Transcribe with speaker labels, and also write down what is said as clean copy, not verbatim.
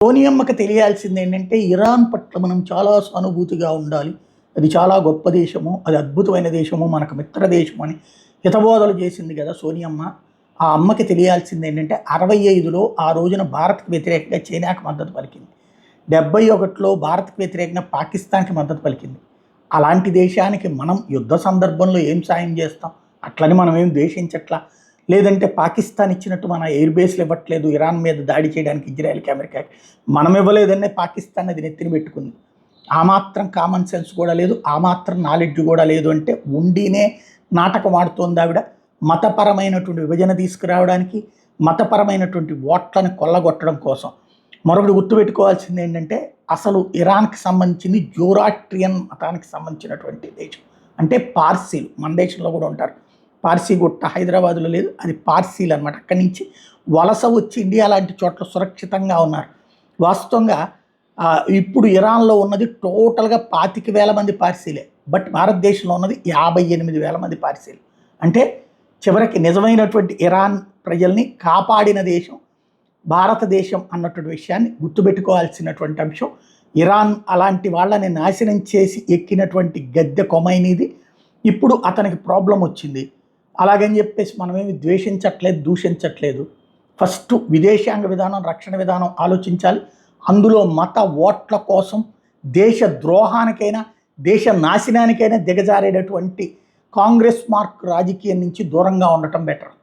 Speaker 1: సోనియమ్మకి తెలియాల్సింది ఏంటంటే ఇరాన్ పట్ల మనం చాలా సానుభూతిగా ఉండాలి. అది చాలా గొప్ప దేశము, అది అద్భుతమైన దేశము, మనకు మిత్ర దేశం అని హితబోధలు చేసింది కదా సోనియమ్మ. ఆ అమ్మకి తెలియాల్సింది ఏంటంటే 65లో ఆ రోజున భారత్‌కి వ్యతిరేకంగా చైనాకి మద్దతు పలికింది. 71లో భారత్‌కి వ్యతిరేకంగా పాకిస్తాన్‌కి మద్దతు పలికింది. అలాంటి దేశానికి మనం యుద్ధ సందర్భంలో ఏం సాయం చేస్తాం? అట్లని మనం ఏం ద్వేషించట్లా. లేదంటే పాకిస్తాన్ ఇచ్చినట్టు మన ఎయిర్ బేస్లు ఇవ్వట్లేదు ఇరాన్ మీద దాడి చేయడానికి ఇజ్రాయెల్కి అమెరికాకి. మనం ఇవ్వలేదనే పాకిస్తాన్ అది నెత్తిన పెట్టుకుంది. ఆ మాత్రం కామన్ సెన్స్ కూడా లేదు, ఆ మాత్రం నాలెడ్జ్ కూడా లేదు అంటే ఉండినే నాటకం ఆడుతోంది ఆవిడ. మతపరమైనటువంటి విభజన తీసుకురావడానికి, మతపరమైనటువంటి ఓట్లను కొల్లగొట్టడం కోసం. మరొకటి గుర్తుపెట్టుకోవాల్సింది ఏంటంటే అసలు ఇరాన్కి సంబంధించింది జోరాస్ట్రియన్ మతానికి సంబంధించినటువంటి దేశం. అంటే పార్సీలు మన దేశంలో కూడా ఉంటారు. పార్సీ గుట్ట హైదరాబాద్లో లేదు, అది పార్సీలు అనమాట. అక్కడి నుంచి వలస వచ్చి ఇండియా లాంటి చోట్ల సురక్షితంగా ఉన్నారు. వాస్తవంగా ఇప్పుడు ఇరాన్లో ఉన్నది టోటల్గా 25,000 మంది పార్సీలే. బట్ భారతదేశంలో ఉన్నది 58,000 మంది పార్సీలు. అంటే చివరికి నిజమైనటువంటి ఇరాన్ ప్రజల్ని కాపాడిన దేశం భారతదేశం అన్నటువంటి విషయాన్ని గుర్తుపెట్టుకోవాల్సినటువంటి అంశం. ఇరాన్ అలాంటి వాళ్ళని నాశనం చేసి ఎక్కినటువంటి గద్దె కొమైనీది. ఇప్పుడు అతనికి ప్రాబ్లం వచ్చింది. అలాగని చెప్పేసి మనమేమి ద్వేషించట్లేదు, దూషించట్లేదు. ఫస్ట్ విదేశాంగ విధానం, రక్షణ విధానం ఆలోచించాలి. అందులో మత ఓట్ల కోసం దేశ ద్రోహానికైనా, దేశ నాశనానికైనా దిగజారేటటువంటి కాంగ్రెస్ మార్క్ రాజకీయం నుంచి దూరంగా ఉండటం బెటర్.